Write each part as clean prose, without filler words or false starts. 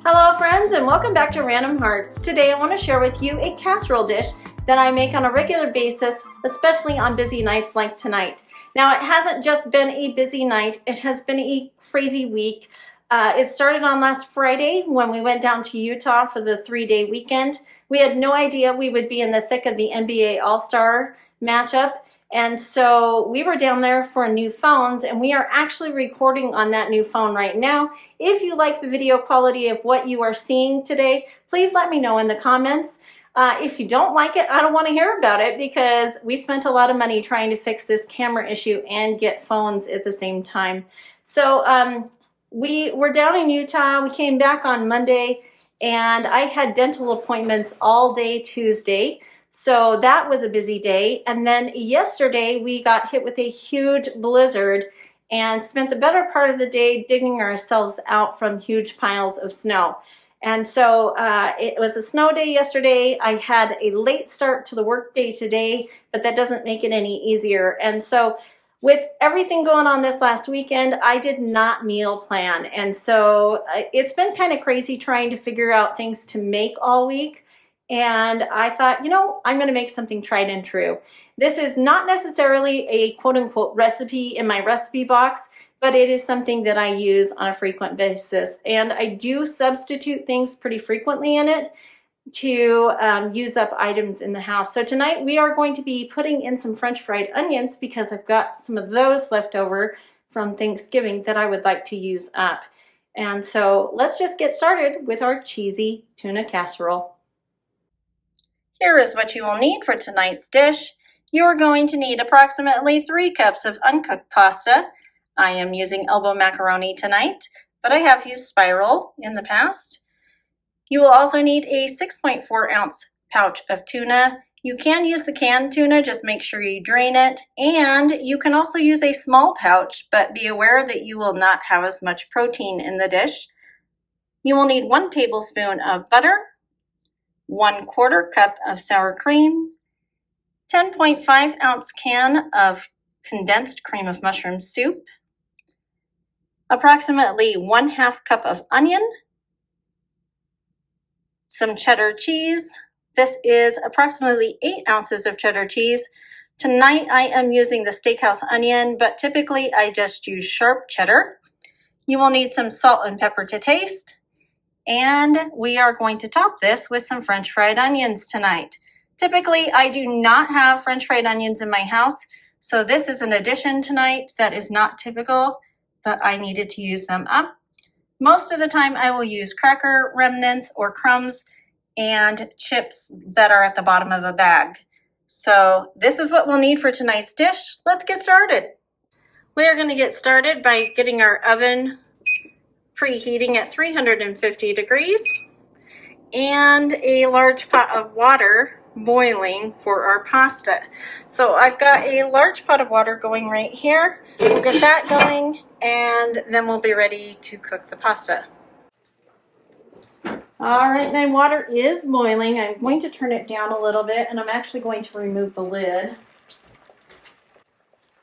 Hello friends, and welcome back to Random Hearts. Today I want to share with you a casserole dish that I make on a regular basis, especially on busy nights like tonight. Now it hasn't just been a busy night, it has been a crazy week. It started on last Friday when we went down to Utah for the 3-day weekend. We had no idea we would be in the thick of the NBA All-Star matchup. And so we were down there for new phones, and we are actually recording on that new phone right now. If you like the video quality of what you are seeing today, please let me know in the comments. If you don't like it, I don't want to hear about it because we spent a lot of money trying to fix this camera issue and get phones at the same time. So we were down in Utah. We came back on Monday, and I had dental appointments all day Tuesday. So that was a busy day. And then yesterday we got hit with a huge blizzard and spent the better part of the day digging ourselves out from huge piles of snow. And so it was a snow day yesterday. I had a late start to the work day today, but that doesn't make it any easier. And so with everything going on this last weekend, I did not meal plan. And so it's been kind of crazy trying to figure out things to make all week. And I thought, you know, I'm going to make something tried and true. This is not necessarily a quote-unquote recipe in my recipe box, but it is something that I use on a frequent basis. And I do substitute things pretty frequently in it to use up items in the house. So tonight we are going to be putting in some French fried onions because I've got some of those left over from Thanksgiving that I would like to use up. And so let's just get started with our cheesy tuna casserole. Here is what you will need for tonight's dish. You are going to need approximately 3 cups of uncooked pasta. I am using elbow macaroni tonight, but I have used spiral in the past. You will also need a 6.4 ounce pouch of tuna. You can use the canned tuna, just make sure you drain it. And you can also use a small pouch, but be aware that you will not have as much protein in the dish. You will need 1 tablespoon of butter, 1/4 cup of sour cream, 10.5 ounce can of condensed cream of mushroom soup, approximately 1/2 cup of onion, some cheddar cheese. This is approximately 8 ounces of cheddar cheese. Tonight I am using the steakhouse onion, but typically I just use sharp cheddar. You will need some salt and pepper to taste. And we are going to top this with some French fried onions tonight. Typically, I do not have French fried onions in my house, so this is an addition tonight that is not typical, but I needed to use them up. Most of the time, I will use cracker remnants or crumbs and chips that are at the bottom of a bag. So this is what we'll need for tonight's dish. Let's get started. We are going to get started by getting our oven preheating at 350 degrees and a large pot of water boiling for our pasta. So I've got a large pot of water going right here. We'll get that going and then we'll be ready to cook the pasta. All right, my water is boiling. I'm going to turn it down a little bit and I'm actually going to remove the lid.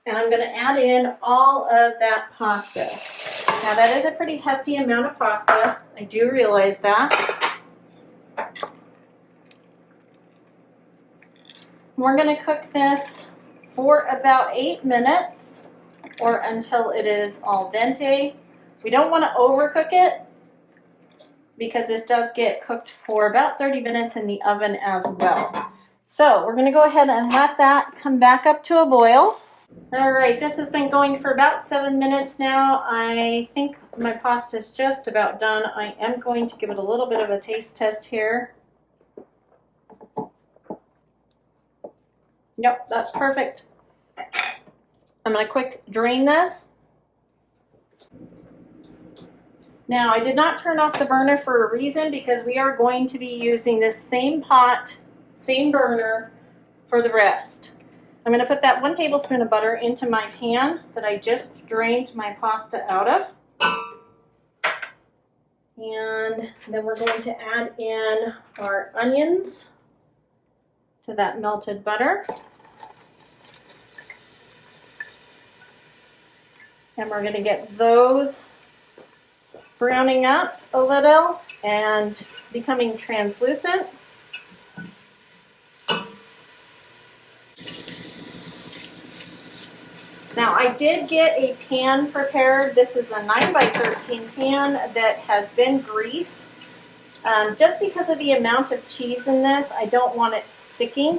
And I'm going to add in all of that pasta. Now that is a pretty hefty amount of pasta. I do realize that. We're going to cook this for about 8 minutes or until it is al dente. We don't want to overcook it because this does get cooked for about 30 minutes in the oven as well. So we're going to go ahead and let that come back up to a boil. All right, this has been going for about 7 minutes now. I think my pasta is just about done. I am going to give it a little bit of a taste test here. Yep, that's perfect. I'm going to quick drain this. Now, I did not turn off the burner for a reason because we are going to be using this same pot, same burner for the rest. I'm going to put that 1 tablespoon of butter into my pan that I just drained my pasta out of. And then we're going to add in our onions to that melted butter. And we're going to get those browning up a little and becoming translucent. Now I did get a pan prepared. This is a 9 by 13 pan that has been greased. Just because of the amount of cheese in this, I don't want it sticking.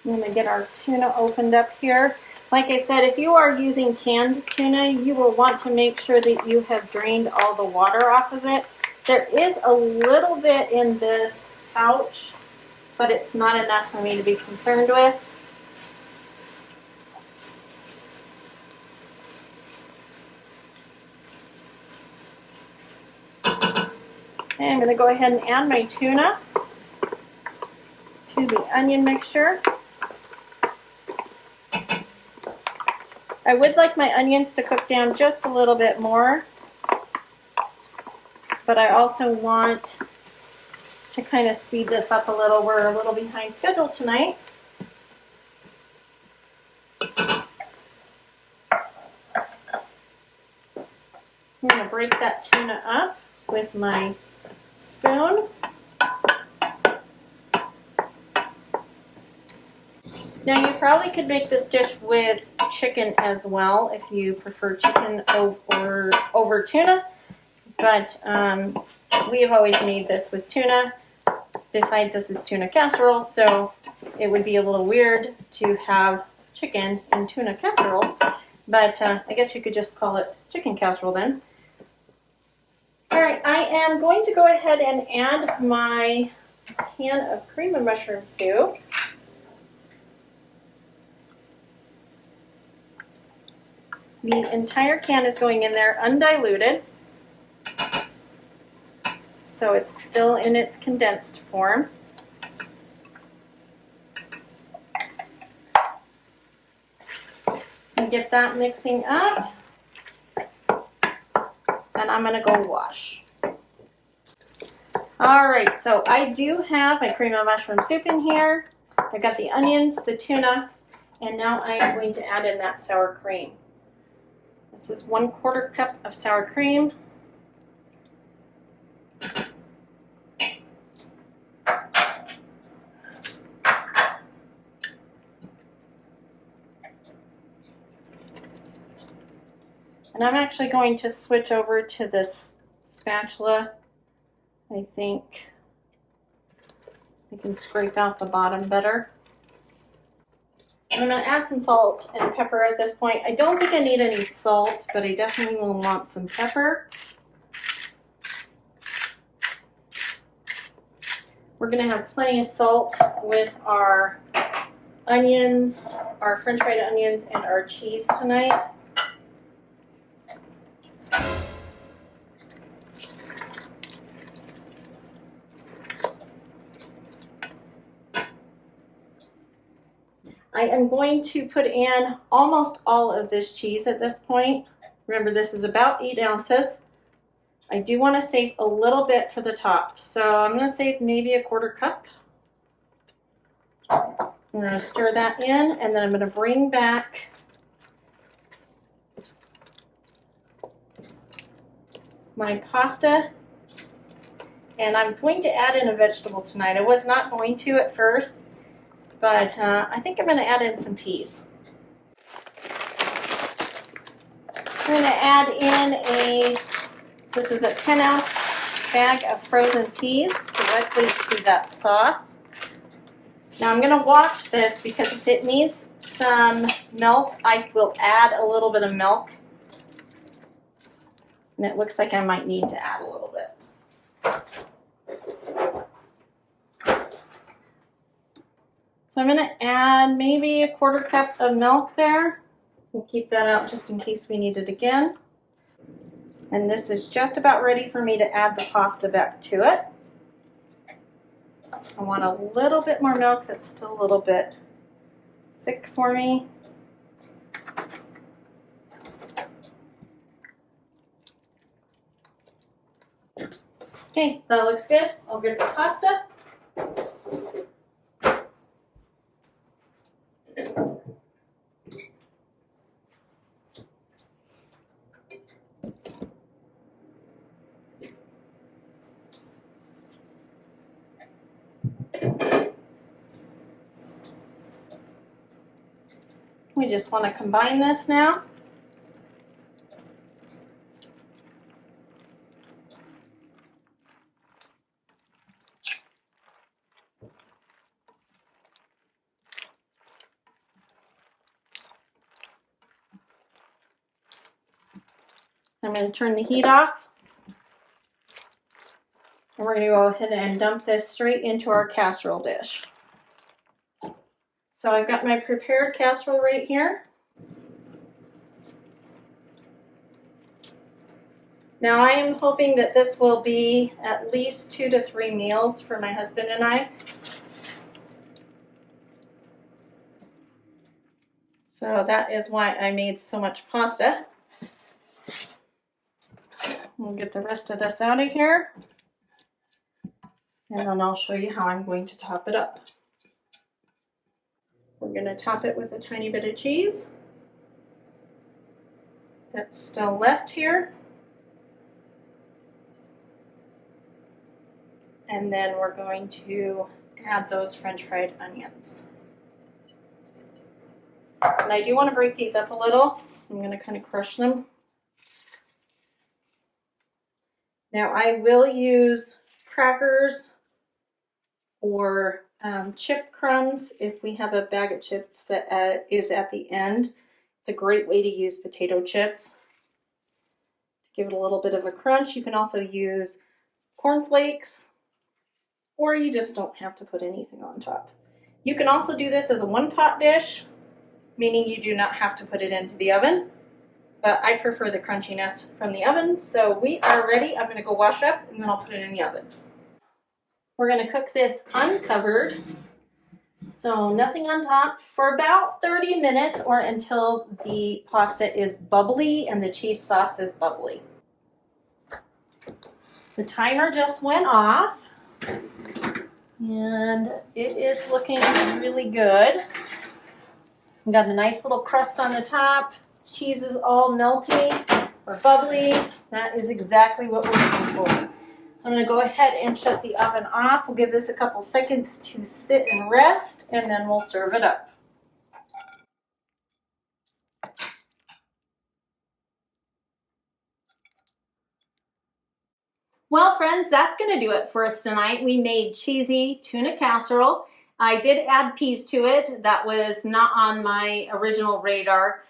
I'm going to get our tuna opened up here. Like I said, if you are using canned tuna, you will want to make sure that you have drained all the water off of it. There is a little bit in this pouch, but it's not enough for me to be concerned with. Okay, I'm going to go ahead and add my tuna to the onion mixture. I would like my onions to cook down just a little bit more, but I also want to kind of speed this up a little. We're a little behind schedule tonight. I'm going to break that tuna up with my spoon. Now you probably could make this dish with chicken as well if you prefer chicken over tuna, but we have always made this with tuna. Besides, this is tuna casserole, so it would be a little weird to have chicken in tuna casserole, but I guess you could just call it chicken casserole then. Alright, I am going to go ahead and add my can of cream of mushroom soup. The entire can is going in there undiluted, so it's still in its condensed form. And get that mixing up, and I'm going to go wash. Alright, so I do have my cream of mushroom soup in here. I've got the onions, the tuna, and now I am going to add in that sour cream. This is 1/4 cup of sour cream. And I'm actually going to switch over to this spatula. I think I can scrape out the bottom better. I'm going to add some salt and pepper at this point. I don't think I need any salt, but I definitely will want some pepper. We're going to have plenty of salt with our onions, our French fried onions, and our cheese tonight. I am going to put in almost all of this cheese at this point. Remember, this is about 8 ounces. I do want to save a little bit for the top, so I'm going to save maybe 1/4 cup. I'm going to stir that in, and then I'm going to bring back my pasta, and I'm going to add in a vegetable tonight. I was not going to at first, but I think I'm going to add in some peas. I'm going to add in this is a 10-ounce bag of frozen peas directly to that sauce. Now I'm going to watch this because if it needs some milk, I will add a little bit of milk. And it looks like I might need to add a little bit. So I'm going to add maybe 1/4 cup of milk there. We'll keep that out just in case we need it again. And this is just about ready for me to add the pasta back to it. I want a little bit more milk. That's still a little bit thick for me. Okay, that looks good. I'll get the pasta We just want to combine this now. I'm going to turn the heat off. And we're going to go ahead and dump this straight into our casserole dish. So I've got my prepared casserole right here. Now I am hoping that this will be at least 2 to 3 meals for my husband and I. So that is why I made so much pasta. We'll get the rest of this out of here. And then I'll show you how I'm going to top it up. We're going to top it with a tiny bit of cheese that's still left here. And then we're going to add those French fried onions. And I do want to break these up a little. I'm going to kind of crush them. Now I will use crackers or chip crumbs if we have a bag of chips that is at the end. It's a great way to use potato chips to give it a little bit of a crunch. You can also use cornflakes, or you just don't have to put anything on top. You can also do this as a one-pot dish, meaning you do not have to put it into the oven. But I prefer the crunchiness from the oven. So we are ready. I'm going to go wash up and then I'll put it in the oven. We're going to cook this uncovered, so nothing on top, for about 30 minutes or until the pasta is bubbly and the cheese sauce is bubbly. The timer just went off and it is looking really good. We got a nice little crust on the top. Cheese is all melty or bubbly. That is exactly what we're looking for. So I'm going to go ahead and shut the oven off. We'll give this a couple seconds to sit and rest, and then we'll serve it up. Well, friends, that's going to do it for us tonight. We made cheesy tuna casserole. I did add peas to it. That was not on my original radar.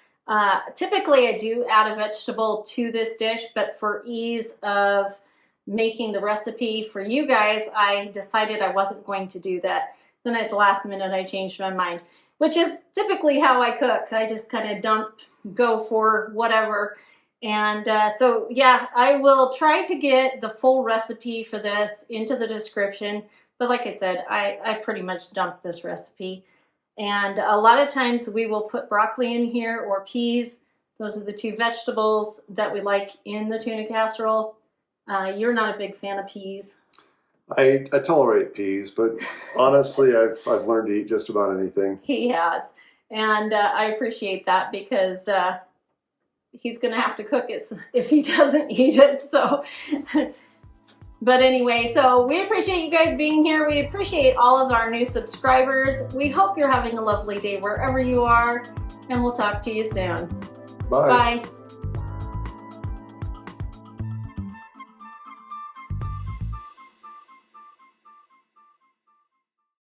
Typically I do add a vegetable to this dish, but for ease of making the recipe for you guys, I decided I wasn't going to do that. Then at the last minute I changed my mind, which is typically how I cook. I just kind of go for whatever. And so yeah, I will try to get the full recipe for this into the description. But like I said, I pretty much dumped this recipe. And a lot of times we will put broccoli in here or peas. Those are the two vegetables that we like in the tuna casserole. You're not a big fan of peas. I tolerate peas, but honestly, I've learned to eat just about anything. He has. And I appreciate that because he's going to have to cook it if he doesn't eat it. So... But anyway, so we appreciate you guys being here. We appreciate all of our new subscribers. We hope you're having a lovely day wherever you are, and we'll talk to you soon. Bye. Bye.